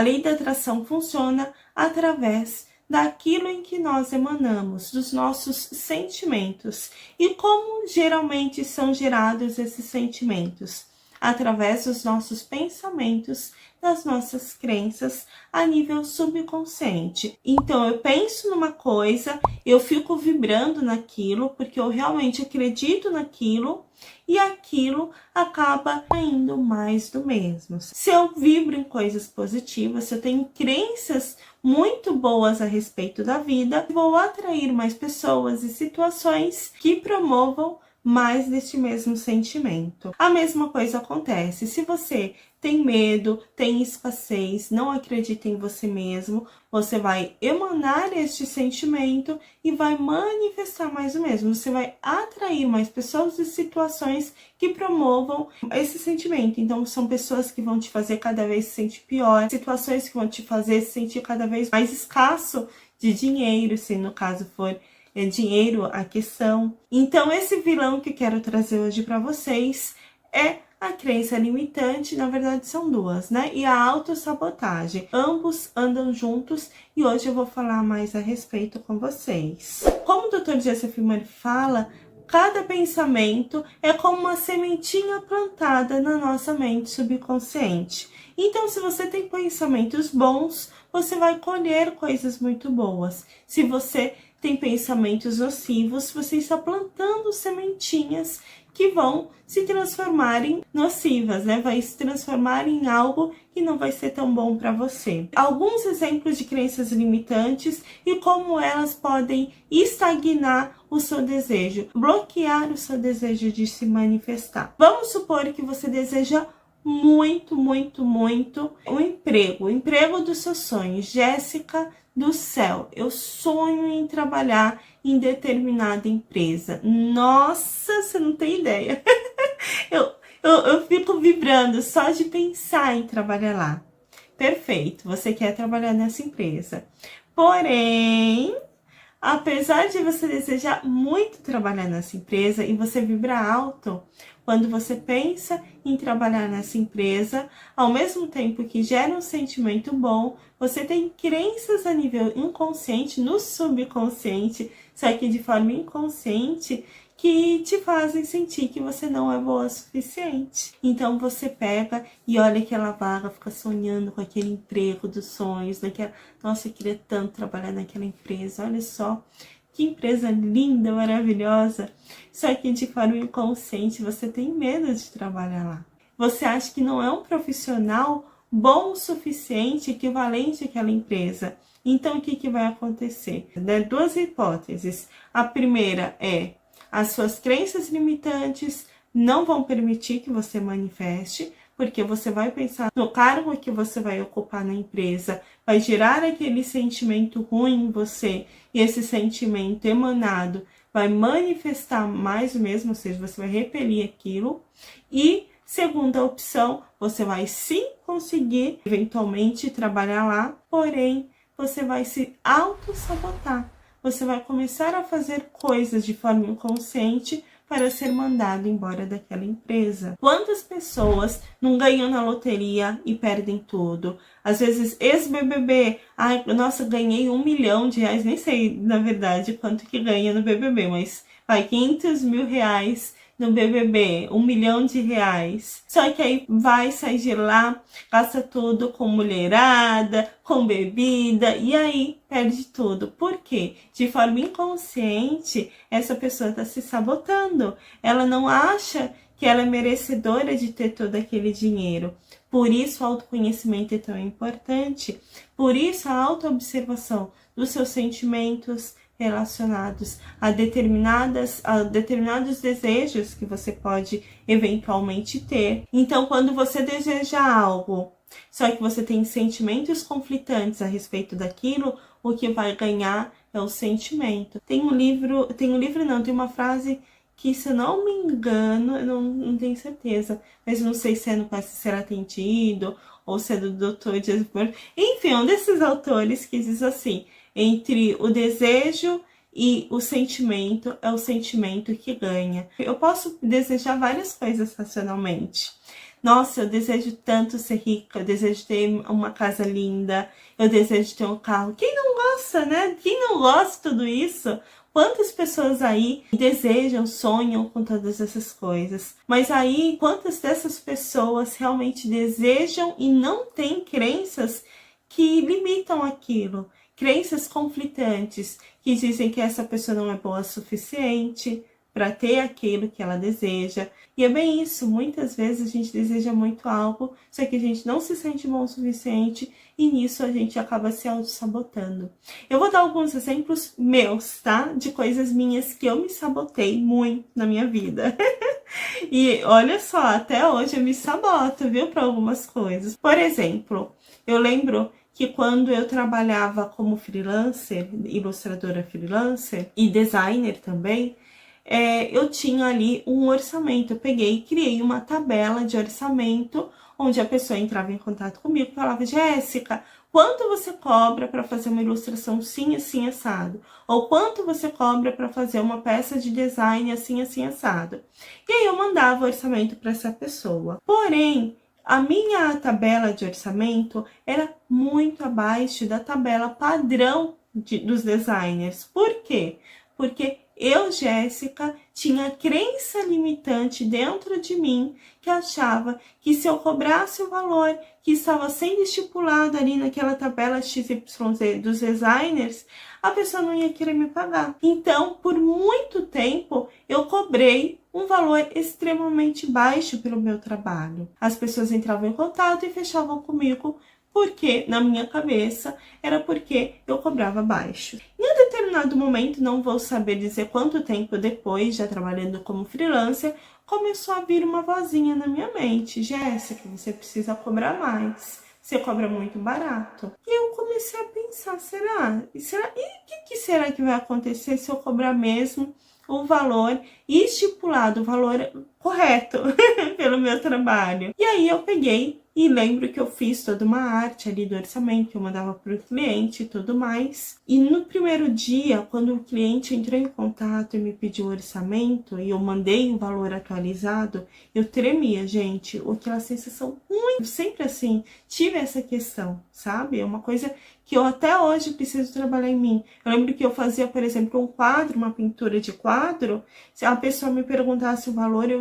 A lei da atração funciona através daquilo em que nós emanamos, dos nossos sentimentos. E como geralmente são gerados esses sentimentos? Através dos nossos pensamentos, das nossas crenças a nível subconsciente. Então eu penso numa coisa, eu fico vibrando naquilo, porque eu realmente acredito naquilo, e aquilo acaba indo mais do mesmo. Se eu vibro em coisas positivas, se eu tenho crenças muito boas a respeito da vida, vou atrair mais pessoas e situações que promovam mais deste mesmo sentimento. A mesma coisa acontece se você tem medo, tem escassez, não acredita em você mesmo, você vai emanar este sentimento e vai manifestar mais o mesmo. Você vai atrair mais pessoas e situações que promovam esse sentimento. Então, são pessoas que vão te fazer cada vez se sentir pior, situações que vão te fazer se sentir cada vez mais escasso de dinheiro, se no caso for dinheiro a questão. Então, esse vilão que quero trazer hoje para vocês é a crença limitante, na verdade são duas, né? E a autossabotagem. Ambos andam juntos e hoje eu vou falar mais a respeito com vocês. Como o Dr. Joseph Murphy fala, cada pensamento é como uma sementinha plantada na nossa mente subconsciente. Então, se você tem pensamentos bons, você vai colher coisas muito boas. Se você tem pensamentos nocivos, você está plantando sementinhas que vão se transformar em nocivas, né? Vai se transformar em algo que não vai ser tão bom para você. Alguns exemplos de crenças limitantes e como elas podem estagnar o seu desejo, bloquear o seu desejo de se manifestar. Vamos supor que você deseja muito um emprego, o emprego dos seus sonhos. Jéssica do céu, eu sonho em trabalhar em determinada empresa. Nossa, você não tem ideia. eu fico vibrando só de pensar em trabalhar lá. Perfeito, você quer trabalhar nessa empresa. Porém, apesar de você desejar muito trabalhar nessa empresa e você vibrar alto, quando você pensa em trabalhar nessa empresa, ao mesmo tempo que gera um sentimento bom, você tem crenças a nível inconsciente, no subconsciente, só que de forma inconsciente, que te fazem sentir que você não é boa o suficiente. Então você pega e olha aquela vaga, fica sonhando com aquele emprego dos sonhos, nossa, eu queria tanto trabalhar naquela empresa, olha só. Que empresa linda, maravilhosa. Só que de forma inconsciente você tem medo de trabalhar lá. Você acha que não é um profissional bom o suficiente, equivalente àquela empresa. Então o que vai acontecer? Duas hipóteses. A primeira é as suas crenças limitantes não vão permitir que você manifeste, porque você vai pensar no cargo que você vai ocupar na empresa, vai gerar aquele sentimento ruim em você, e esse sentimento emanado vai manifestar mais o mesmo, ou seja, você vai repelir aquilo. E segunda opção, você vai sim conseguir eventualmente trabalhar lá, porém você vai se auto-sabotar. Você vai começar a fazer coisas de forma inconsciente para ser mandado embora daquela empresa. Quantas pessoas não ganham na loteria e perdem tudo? Às vezes, ex-BBB, ai, nossa, ganhei R$1 milhão, nem sei, na verdade, quanto que ganha no BBB, mas vai, R$500 mil no BBB, R$1 milhão. Só que aí vai sair de lá, gasta tudo com mulherada, com bebida, e aí perde tudo. Por quê? De forma inconsciente, essa pessoa está se sabotando. Ela não acha que ela é merecedora de ter todo aquele dinheiro. Por isso o autoconhecimento é tão importante. Por isso a autoobservação dos seus sentimentos relacionados a determinados desejos que você pode eventualmente ter. Então, quando você deseja algo, só que você tem sentimentos conflitantes a respeito daquilo, o que vai ganhar é o sentimento. Tem uma frase que, se eu não me engano, eu não tenho certeza, mas não sei se é no Quase Será Atendido ou se é do Dr. Joseph Murphy. Enfim, um desses autores que diz assim: entre o desejo e o sentimento, é o sentimento que ganha. Eu posso desejar várias coisas racionalmente. Nossa, eu desejo tanto ser rica, eu desejo ter uma casa linda, eu desejo ter um carro. Quem não gosta, né? Quem não gosta de tudo isso? Quantas pessoas aí desejam, sonham com todas essas coisas? Mas aí, quantas dessas pessoas realmente desejam e não têm crenças que limitam aquilo? Crenças conflitantes, que dizem que essa pessoa não é boa o suficiente para ter aquilo que ela deseja. E é bem isso, muitas vezes a gente deseja muito algo, só que a gente não se sente bom o suficiente e nisso a gente acaba se auto-sabotando. Eu vou dar alguns exemplos meus, tá? De coisas minhas que eu me sabotei muito na minha vida. E olha só, até hoje eu me saboto, viu, para algumas coisas. Por exemplo, eu lembro que quando eu trabalhava como freelancer, ilustradora freelancer e designer também, eu tinha ali um orçamento. Eu peguei e criei uma tabela de orçamento, onde a pessoa entrava em contato comigo e falava: Jéssica, quanto você cobra para fazer uma ilustração assim, assim, assado? Ou quanto você cobra para fazer uma peça de design assim, assim, assado? E aí eu mandava o orçamento para essa pessoa. Porém, a minha tabela de orçamento era muito abaixo da tabela padrão dos designers. Por quê? Porque eu, Jéssica, tinha crença limitante dentro de mim que achava que se eu cobrasse o valor que estava sendo estipulado ali naquela tabela XYZ dos designers, a pessoa não ia querer me pagar. Então, por muito tempo, eu cobrei um valor extremamente baixo pelo meu trabalho. As pessoas entravam em contato e fechavam comigo porque, na minha cabeça, era porque eu cobrava baixo. Em um determinado momento, não vou saber dizer quanto tempo depois, já trabalhando como freelancer, começou a vir uma vozinha na minha mente: Jéssica, você precisa cobrar mais. Você cobra muito barato. E eu comecei a pensar: será? E o que será que vai acontecer se eu cobrar mesmo o valor estipulado, o valor correto pelo meu trabalho? E aí eu peguei e lembro que eu fiz toda uma arte ali do orçamento que eu mandava para o cliente e tudo mais. E no primeiro dia, quando o cliente entrou em contato e me pediu o orçamento e eu mandei um valor atualizado, eu tremia, gente. Aquela sensação ruim. Sempre assim, tive essa questão, sabe? É uma coisa que eu até hoje preciso trabalhar em mim. Eu lembro que eu fazia, por exemplo, um quadro, uma pintura de quadro. Se a pessoa me perguntasse o valor, eu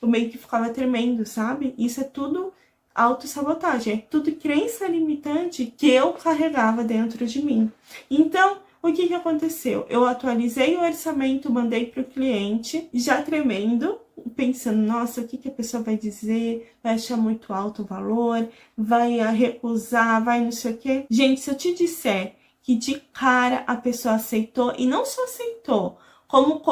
meio que ficava tremendo, sabe? Isso é tudo autossabotagem, é tudo crença limitante que eu carregava dentro de mim. Então, o que aconteceu? Eu atualizei o orçamento, mandei para o cliente, já tremendo, pensando: nossa, o que a pessoa vai dizer? Vai achar muito alto o valor? Vai recusar? Vai não sei o quê? Gente, se eu te disser que de cara a pessoa aceitou, e não só aceitou, como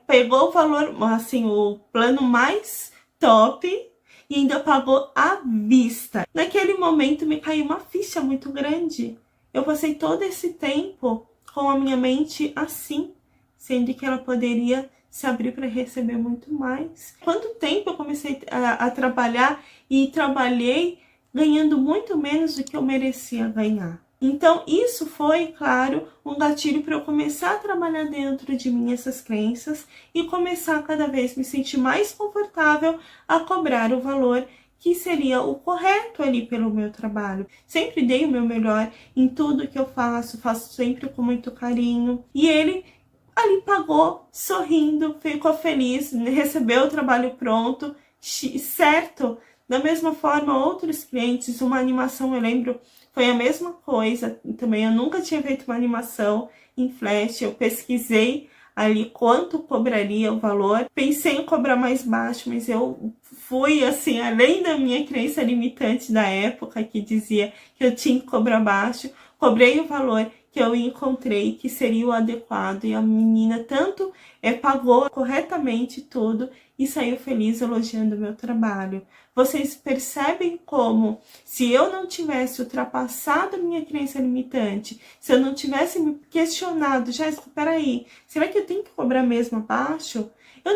pegou o valor, assim, o plano mais top, e ainda pagou à vista. Naquele momento me caiu uma ficha muito grande. Eu passei todo esse tempo com a minha mente assim, sendo que ela poderia se abrir para receber muito mais. Quanto tempo eu comecei a trabalhar e trabalhei ganhando muito menos do que eu merecia ganhar. Então, isso foi, claro, um gatilho para eu começar a trabalhar dentro de mim essas crenças e começar a cada vez me sentir mais confortável a cobrar o valor que seria o correto ali pelo meu trabalho. Sempre dei o meu melhor em tudo que eu faço sempre com muito carinho. E ele ali pagou, sorrindo, ficou feliz, recebeu o trabalho pronto, certo? Da mesma forma, outros clientes, uma animação, eu lembro, foi a mesma coisa também. Eu nunca tinha feito uma animação em Flash. Eu pesquisei ali quanto cobraria o valor. Pensei em cobrar mais baixo, mas eu fui assim, além da minha crença limitante da época, que dizia que eu tinha que cobrar baixo. Cobrei o valor que eu encontrei que seria o adequado, e a menina tanto pagou corretamente tudo e saiu feliz elogiando o meu trabalho. Vocês percebem como, se eu não tivesse ultrapassado a minha crença limitante, se eu não tivesse me questionado: Jéssica, peraí, será que eu tenho que cobrar mesmo abaixo?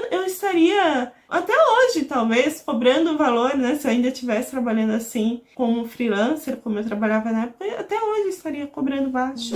Eu estaria, até hoje, talvez, cobrando o valor, né? Se eu ainda estivesse trabalhando assim, como freelancer, como eu trabalhava na época, até hoje eu estaria cobrando baixo.